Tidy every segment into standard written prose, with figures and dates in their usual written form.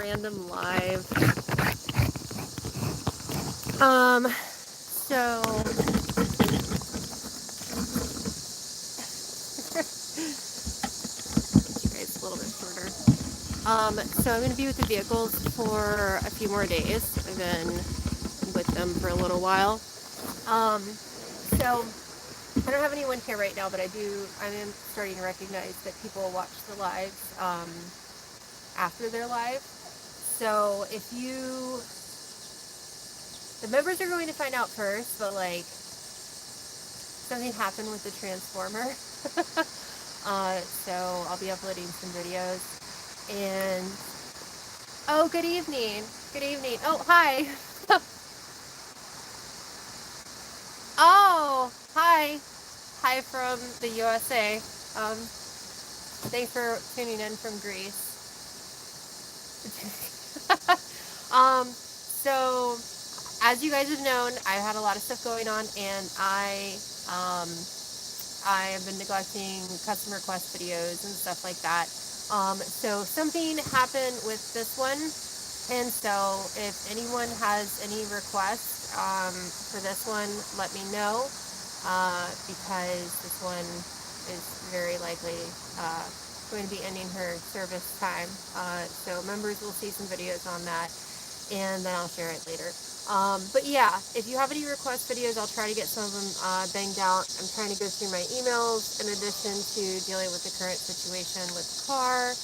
random live. So you guys a little bit shorter. So I'm gonna be with the vehicles for a few more days. I've been with them for a little while. So I don't have anyone here right now, but I am starting to recognize that people watch the lives after they're live. So if the members are going to find out first, but like something happened with the transformer. So I'll be uploading some videos. And oh, good evening. Good evening. Oh, hi. Oh, hi. Hi from the USA. Thanks for tuning in from Greece. So as you guys have known, I've had a lot of stuff going on, and I have been neglecting customer request videos and stuff like that. So something happened with this one, and so if anyone has any requests for this one, let me know, because this one is very likely going to be ending her service time. So members will see some videos on that, and then I'll share it later. But yeah, if you have any request videos, I'll try to get some of them banged out. I'm trying to go through my emails in addition to dealing with the current situation with the car.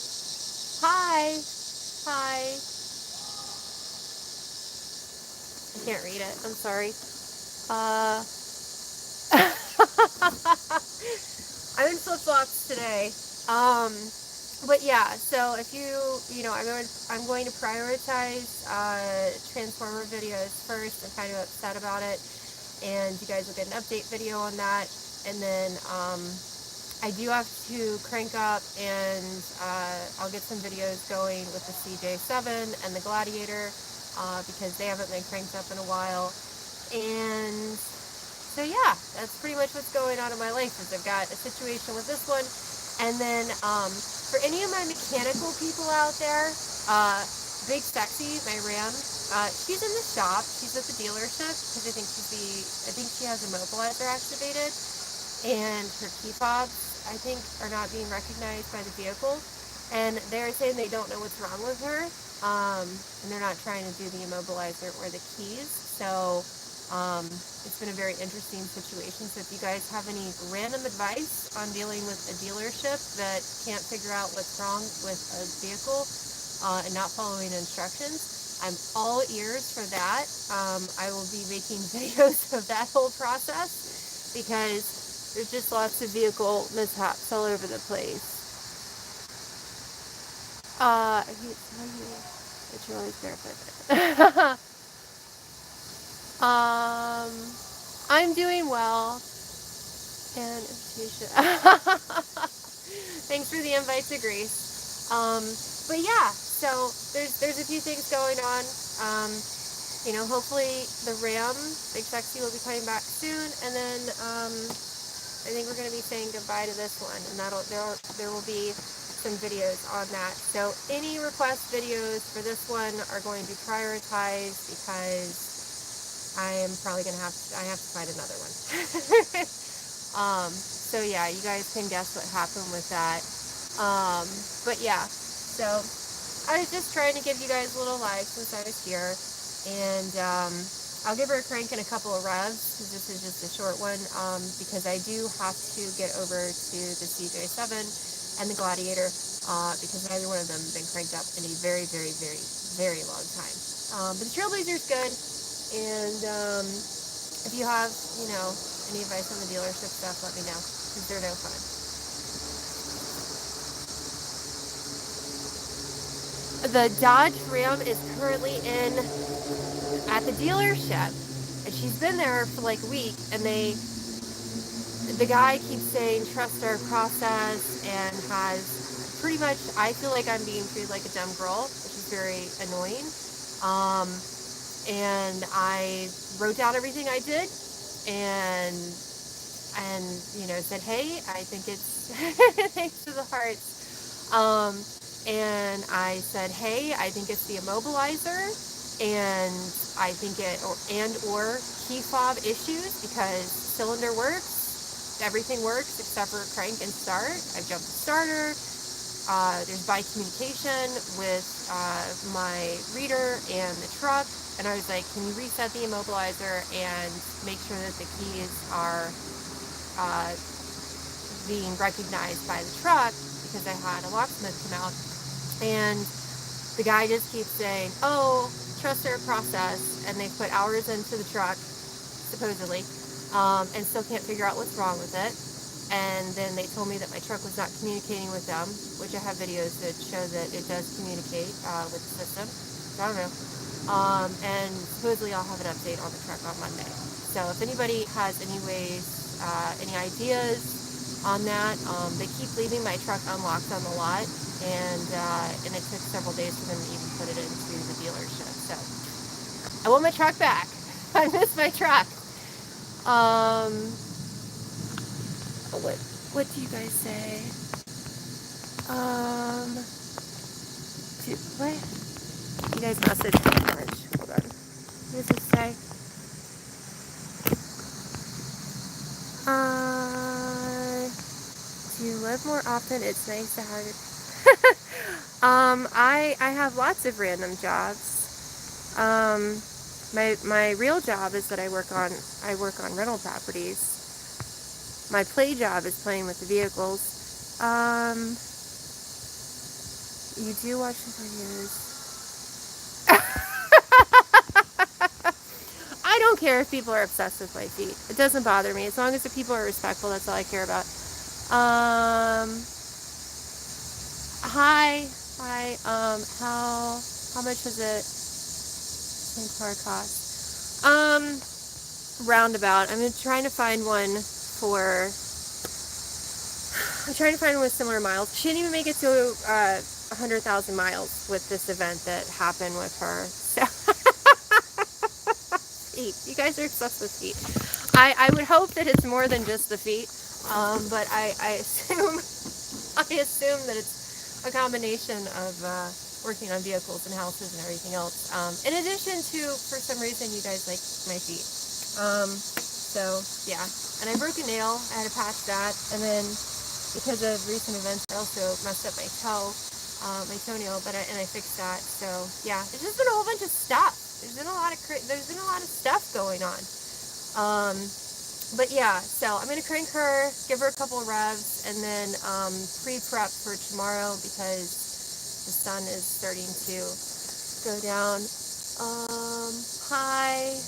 Hi. Hi. I can't read it. I'm sorry. I'm in flip-flops today. But yeah, so if I'm going to prioritize Transformer videos first. I'm kind of upset about it, and you guys will get an update video on that. And then I do have to crank up, and I'll get some videos going with the CJ7 and the Gladiator, because they haven't been cranked up in a while. And so yeah, that's pretty much what's going on in my life. Is I've got a situation with this one, and then for any of my mechanical people out there, Big Sexy, my Ram, she's in the shop. She's at the dealership because I think she has a mobilizer activated, and her key fobs, I think, are not being recognized by the vehicle, and they're saying they don't know what's wrong with her, and they're not trying to do the immobilizer or the keys. So it's been a very interesting situation. So if you guys have any random advice on dealing with a dealership that can't figure out what's wrong with a vehicle and not following instructions, I'm all ears for that. I will be making videos of that whole process because there's just lots of vehicle mishaps all over the place. I hate telling you that you're always barefoot. I'm doing well. And invitation. Thanks for the invite to Greece. But yeah, so there's a few things going on. Hopefully the Ram, Big Sexy, will be coming back soon, and then I think we're going to be saying goodbye to this one, and there will be some videos on that. So any request videos for this one are going to be prioritized because I am probably going to have to find another one. So yeah, you guys can guess what happened with that. But yeah, so I was just trying to give you guys a little live since I was here, and I'll give her a crank in a couple of revs because this is just a short one, because I do have to get over to the CJ7 and the Gladiator, because neither one of them have been cranked up in a very, very, very, very long time. But the Trailblazer's good, and if you have, any advice on the dealership stuff, let me know, because they're no fun. The Dodge Ram is currently at the dealership, and she's been there for like a week, and the guy keeps saying trust our process, and has pretty much, I feel like I'm being treated like a dumb girl, which is very annoying. And I wrote down everything I did, and said, hey, I think it's thanks to the hearts. and I said, hey, I think it's the immobilizer, and I think or key fob issues, because cylinder works, everything works except for crank and start. I've jumped the starter. There's by communication with my reader and the truck, and I was like, can you reset the immobilizer and make sure that the keys are being recognized by the truck, because I had a locksmith come out, and the guy just keeps saying, oh, trust their process, and they put hours into the truck, supposedly, and still can't figure out what's wrong with it. And then they told me that my truck was not communicating with them, which I have videos that show that it does communicate with the system. I don't know. And supposedly I'll have an update on the truck on Monday. So if anybody has any ideas on that, they keep leaving my truck unlocked on the lot, and it took several days for them to even put it into the dealership. So I want my truck back. I miss my truck. What do you guys say? What? You guys message me a bunch. Hold on. What does this say? Do you live more often? It's nice to have it. I have lots of random jobs. My real job is that I work on rental properties. My play job is playing with the vehicles. You do watch the videos. I don't care if people are obsessed with my feet. It doesn't bother me. As long as the people are respectful, that's all I care about. Hi. How much does it same car cost? Roundabout. I'm trying to find one with similar miles. She didn't even make it to 100,000 miles with this event that happened with her. So feet. You guys are obsessed with feet. I would hope that it's more than just the feet, but I assume that it's a combination of working on vehicles and houses and everything else. In addition to, for some reason, you guys like my feet. So yeah, and I broke a nail. I had to patch that, and then because of recent events, I also messed up my toenail, and I fixed that. So yeah, there's just been a whole bunch of stuff. There's been a lot of stuff going on. But yeah, so I'm gonna crank her, give her a couple of revs, and then pre-prep for tomorrow, because the sun is starting to go down. Hi.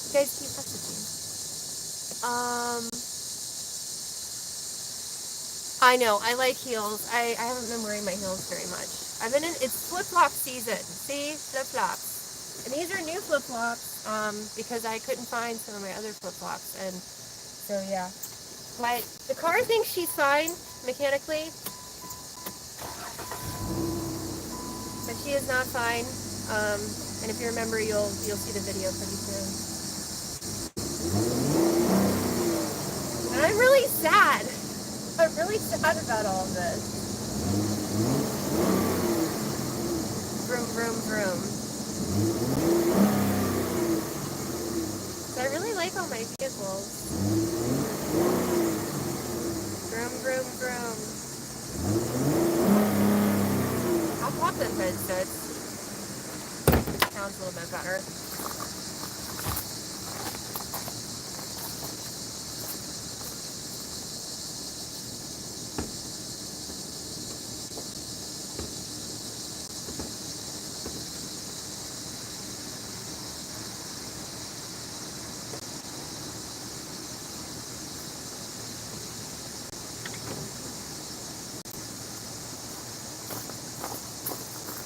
You guys keep messaging. I know, I like heels. I haven't been wearing my heels very much. It's flip-flop season. See? Flip-flops. And these are new flip-flops, because I couldn't find some of my other flip-flops. And so, yeah. The car thinks she's fine, mechanically. But she is not fine. And if you remember, you'll see the video pretty soon. And I'm really sad. I'm really sad about all of this. Vroom, vroom, vroom. So I really like all my vehicles. Vroom, vroom, vroom. I'll pop the hood so it sounds a little bit better.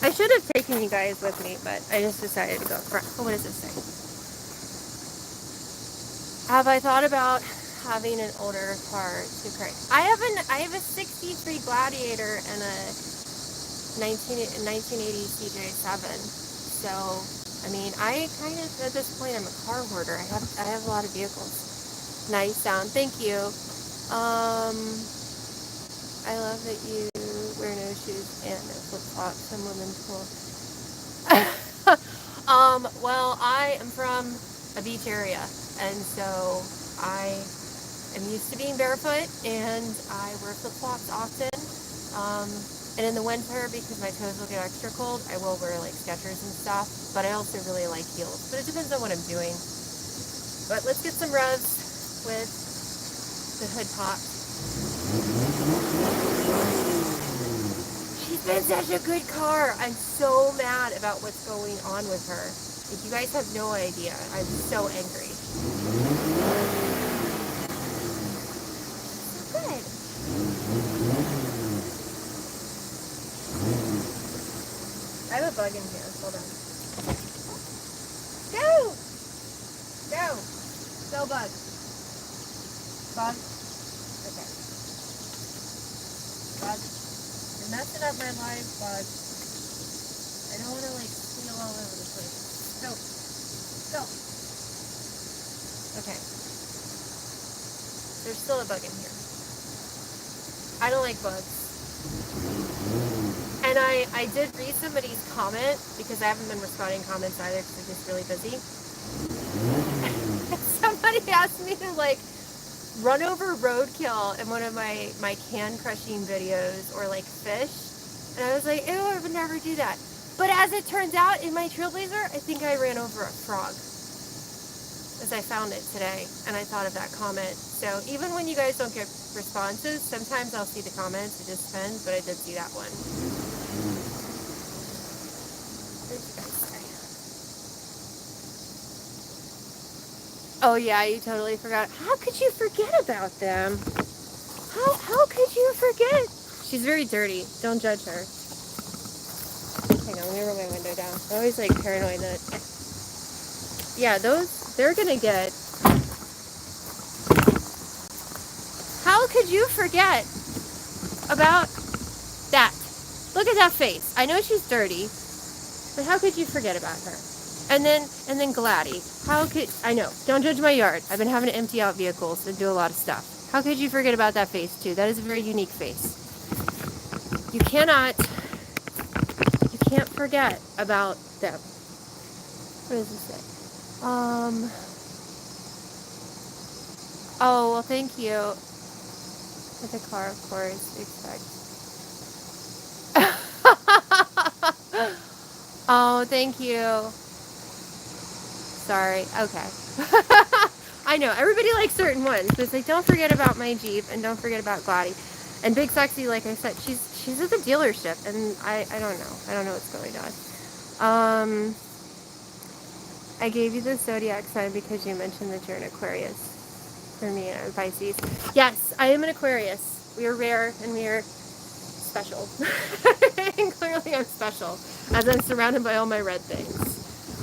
I should have taken you guys with me, but I just decided to go front. What does this say? Have I thought about having an older car to crank? I have a 63 Gladiator and a 1980 CJ7. So, I mean, I kind of, at this point, I'm a car hoarder. I have a lot of vehicles. Nice sound. Thank you. I love that you wear no shoes and no flip-flops. Some women cool. Well, I am from a beach area, and so I am used to being barefoot, and I wear flip-flops often. And in the winter, because my toes will get extra cold, I will wear like Skechers and stuff, but I also really like heels. But it depends on what I'm doing. But let's get some revs with the hood pop. She's been such a good car. I'm so mad about what's going on with her. Like, you guys have no idea. I'm so angry. So good. I have a bug in here. Hold on. Go! Go! Go, bug. Bug. Okay. Bug. You're messing up my life, bug. I don't want to, like, squeal all over the place. Go. Go. Okay. There's still a bug in here. I don't like bugs. And I did read somebody's comment, because I haven't been responding comments either because I'm just really busy. Somebody asked me to, like, run over roadkill in one of my can crushing videos, or like fish, and I was like, ew, I would never do that. But as it turns out, in my Trailblazer, I think I ran over a frog, as I found it today, and I thought of that comment. So even when you guys don't get responses, sometimes I'll see the comments. It just depends, but I did see that one. What did you guys say? Oh yeah, you totally forgot. How could you forget about them? How could you forget? She's very dirty. Don't judge her. Hang on, let me roll my window down. I'm always like paranoid that... Yeah, those, they're gonna get... How could you forget about that? Look at that face. I know she's dirty, but how could you forget about her? And then Gladdy. How could... I know. Don't judge my yard. I've been having to empty out vehicles and do a lot of stuff. How could you forget about that face, too? That is a very unique face. You can't forget about them. What does this say? Oh, well, thank you. With the car, of course, expect. Oh, thank you. Sorry. Okay. I know, everybody likes certain ones, but it's like, don't forget about my Jeep, and don't forget about Gladdy. And Big Sexy, like I said, she's at the dealership, and I don't know. I don't know what's going on. I gave you the zodiac sign because you mentioned that you're an Aquarius. For me, and I'm Pisces. Yes, I am an Aquarius. We are rare, and we are special. And clearly I'm special, as I'm surrounded by all my red things.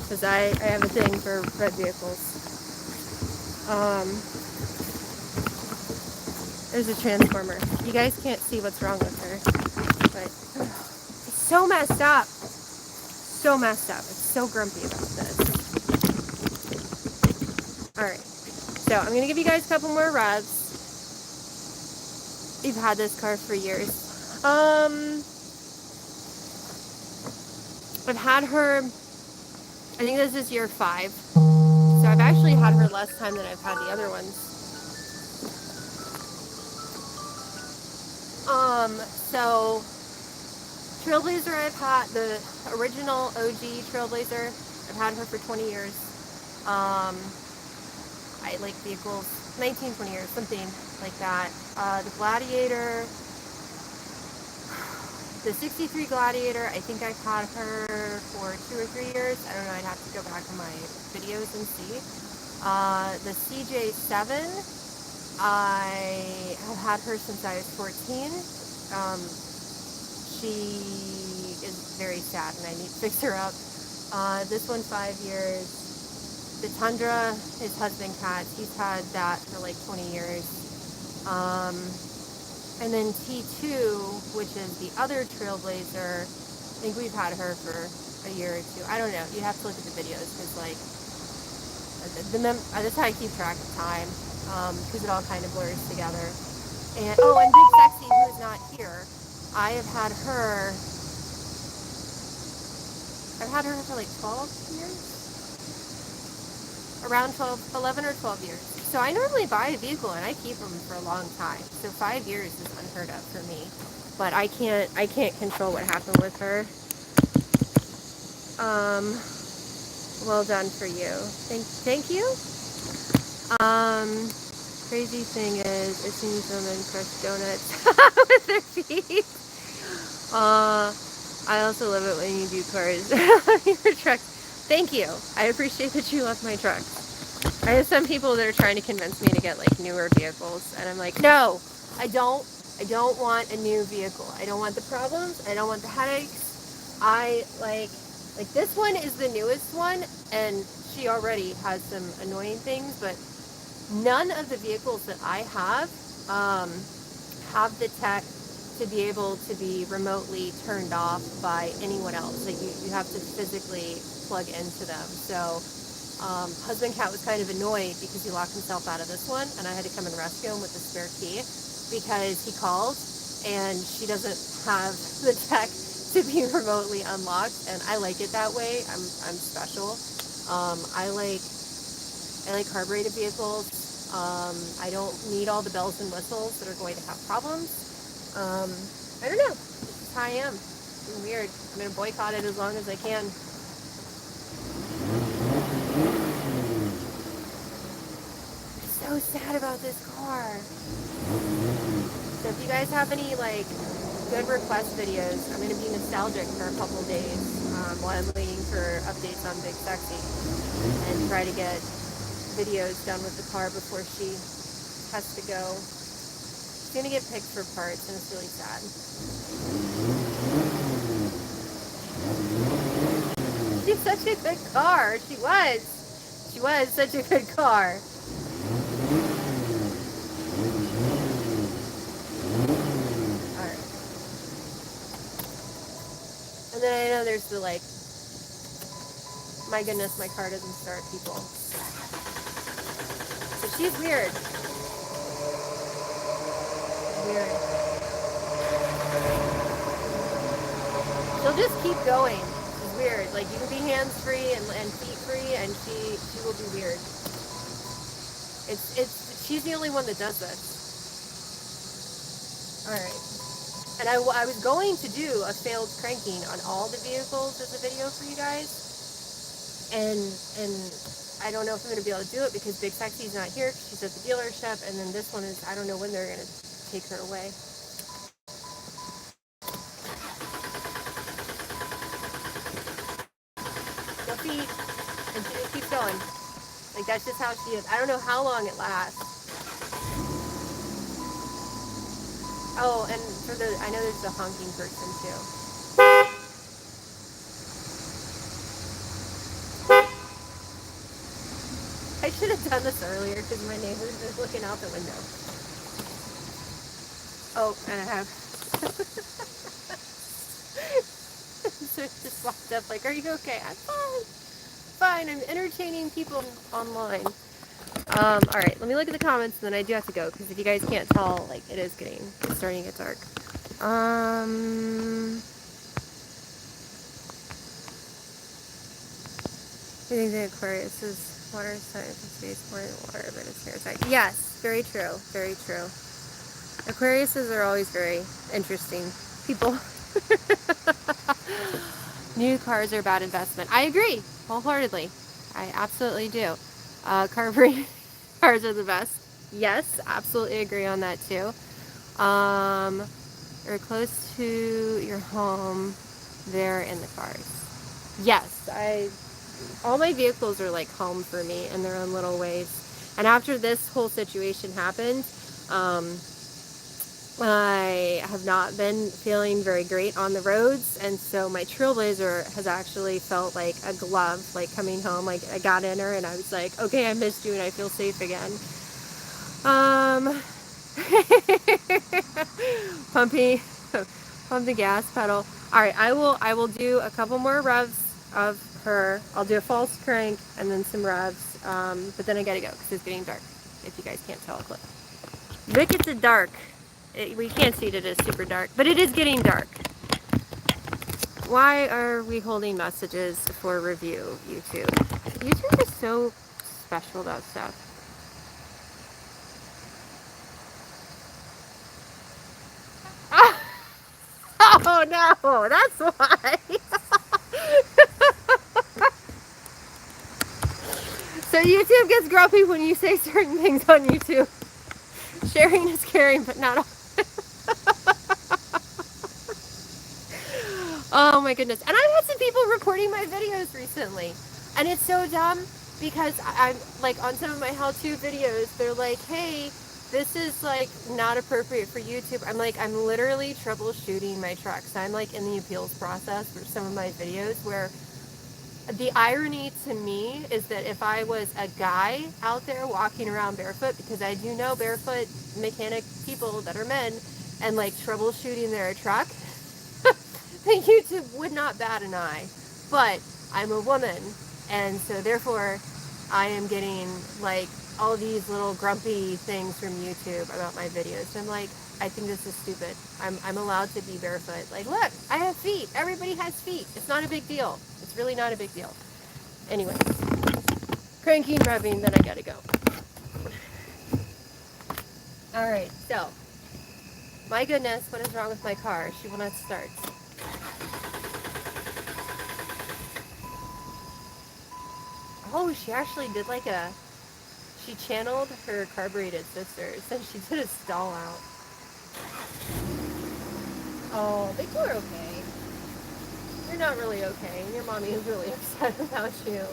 Because I have a thing for red vehicles. There's a transformer. You guys can't see what's wrong with her, but it's so messed up. So messed up. It's so grumpy about this. Alright, so I'm going to give you guys a couple more revs. You've had this car for years. I've had her, I think this is year 5. So I've actually had her less time than I've had the other ones. So Trailblazer, I've had the original OG Trailblazer. I've had her for 20 years. I like vehicles, 19, 20 years, something like that. The Gladiator, the 63 Gladiator, I think I've had her for 2 or 3 years. I don't know, I'd have to go back on my videos and see. The CJ7, I have had her since I was 14. She is very sad and I need to fix her up. This one, 5 years. The Tundra, his husband Kat, he's had that for like 20 years. And then T2, which is the other Trailblazer, I think we've had her for a year or 2. I don't know. You have to look at the videos because, like, that's how I keep track of time. because it all kind of blurs together. And oh, and Big Sexy, who is not here, I have had her. I've had her for like 12 years, around 12, 11 or 12 years. So I normally buy a vehicle and I keep them for a long time. So 5 years is unheard of for me. But I can't control what happened with her. Well done for you. Thank you. Crazy thing is, I've seen women crush donuts with their feet. I also love it when you do cars your truck. Thank you. I appreciate that you love my truck. I have some people that are trying to convince me to get like newer vehicles, and I'm like, no, I don't want a new vehicle. I don't want the problems. I don't want the headaches. I like this one is the newest one, and she already has some annoying things, but none of the vehicles that I have the tech to be able to be remotely turned off by anyone else. Like you have to physically plug into them. So husband cat was kind of annoyed because he locked himself out of this one, and I had to come and rescue him with the spare key because he called and she doesn't have the tech to be remotely unlocked, and I like it that way. I'm special. I like carbureted vehicles. I don't need all the bells and whistles that are going to have problems. I don't know. This is how I am. It's weird. I'm going to boycott it as long as I can. I'm so sad about this car. So if you guys have any like good request videos, I'm going to be nostalgic for a couple days while I'm waiting for updates on Big Sexy and try to get videos done with the car before she has to go. She's gonna get picked for parts, and it's really sad. She's such a good car. She was such a good car. Alright. And then I know there's the like, my goodness, my car doesn't start people. So she's weird. She'll just keep going. She's weird. Like you can be hands-free and feet free, and she will be weird. She's the only one that does this. All right. And I was going to do a failed cranking on all the vehicles as a video for you guys, and I don't know if I'm going to be able to do it because Big Sexy's not here. She's at the dealership, and then this one is, I don't know when they're going to take her away. No feet, and she just keeps going. Like that's just how she is. I don't know how long it lasts. Oh, and I know there's the honking person too. I should have done this earlier because my neighbor's just looking out the window. Oh, and I have. So it just walked up like, are you okay? I'm fine. Fine, I'm entertaining people online. Alright, let me look at the comments, and then I do have to go, because if you guys can't tell, like, it's starting to get dark. I think the Aquarius is water sign, space more than water, but it's air sign. Yes, very true, very true. Aquariuses are always very interesting people. New cars are a bad investment. I agree, wholeheartedly. I absolutely do. Carbureted cars are the best. Yes, absolutely agree on that too. Or close to your home, they're in the cars. Yes, all my vehicles are like home for me in their own little ways. And after this whole situation happened, I have not been feeling very great on the roads, and so my Trailblazer has actually felt like a glove, like coming home. Like I got in her and I was like, okay, I missed you and I feel safe again. Pump the gas pedal. All right, I will do a couple more revs of her. I'll do a false crank and then some revs, but then I gotta go because it's getting dark. if you guys can't tell. Look at the dark. We can't see it, it is super dark, but it is getting dark. Why are we holding messages for review, YouTube? YouTube is so special about stuff. Oh no, that's why. So YouTube gets grumpy when you say certain things on YouTube. Sharing is caring, but not all. Oh my goodness. And I've had some people reporting my videos recently. And it's so dumb because I'm like on some of my how-to videos, they're like, hey, this is like not appropriate for YouTube. I'm like, I'm literally troubleshooting my trucks. I'm like in the appeals process for some of my videos where the irony to me is that if I was a guy out there walking around barefoot, because I do know barefoot mechanic people that are men, and like troubleshooting their truck, then YouTube would not bat an eye. But I'm a woman, and so therefore I am getting like all these little grumpy things from YouTube about my videos. And I'm like, I think this is stupid. I'm allowed to be barefoot. Like, look, I have feet. Everybody has feet. It's not a big deal. It's really not a big deal. Anyways, cranking, revving, then I gotta go. Alright, so, my goodness, what is wrong with my car? She will not start. Oh, she actually did like she channeled her carbureted sisters, and she did a stall out. Oh, they two are okay. You're not really okay. Your mommy is really upset about you.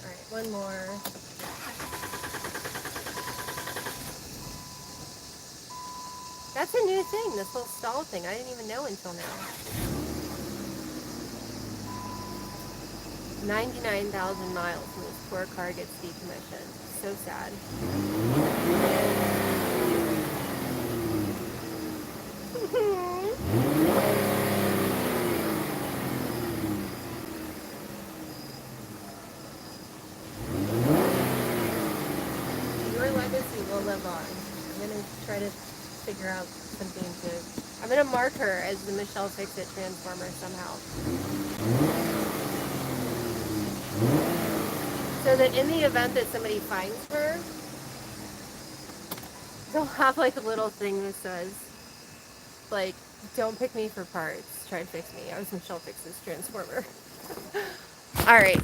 Alright, one more. That's a new thing, this whole stall thing. I didn't even know until now. 99,000 miles and this poor car gets decommissioned. So sad. Your legacy will live on. I'm going to try to figure out something to... I'm going to mark her as the Michelle Fixit transformer somehow. So that in the event that somebody finds her, they'll have like a little thing that says, like, don't pick me for parts, try and fix me. I was Michelle Fixit's transformer. Alright,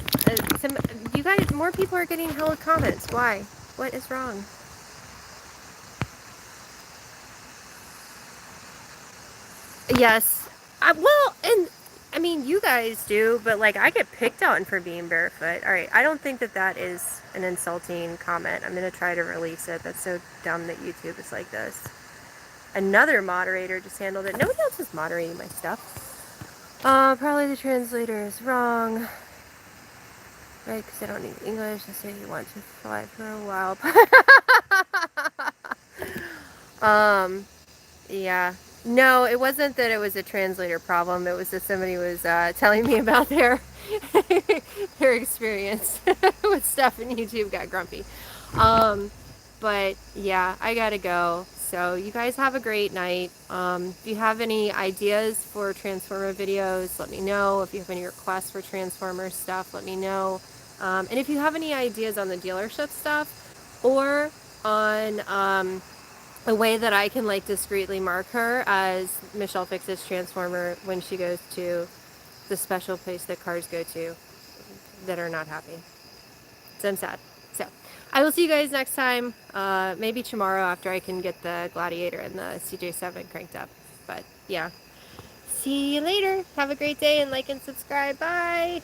you guys, more people are getting hella comments. Why? What is wrong? Yes. Well, and I mean, you guys do, but like I get picked on for being barefoot. Alright, I don't think that that is an insulting comment. I'm going to try to release it. That's so dumb that YouTube is like this. Another moderator just handled it. Nobody else is moderating my stuff. Probably the translator is wrong. Right, because I don't need English. I say you want to fly for a while. Yeah. No, it wasn't that it was a translator problem. It was that somebody was telling me about their their experience with stuff, and YouTube got grumpy. But yeah, I gotta go. So you guys have a great night. If you have any ideas for Transformer videos, let me know. If you have any requests for Transformer stuff, let me know. And if you have any ideas on the dealership stuff, or on a way that I can like discreetly mark her as Michelle Fixit's transformer when she goes to the special place that cars go to that are not happy. So I'm sad. So I will see you guys next time. Maybe tomorrow after I can get the Gladiator and the CJ7 cranked up. But yeah. See you later. Have a great day and like and subscribe. Bye.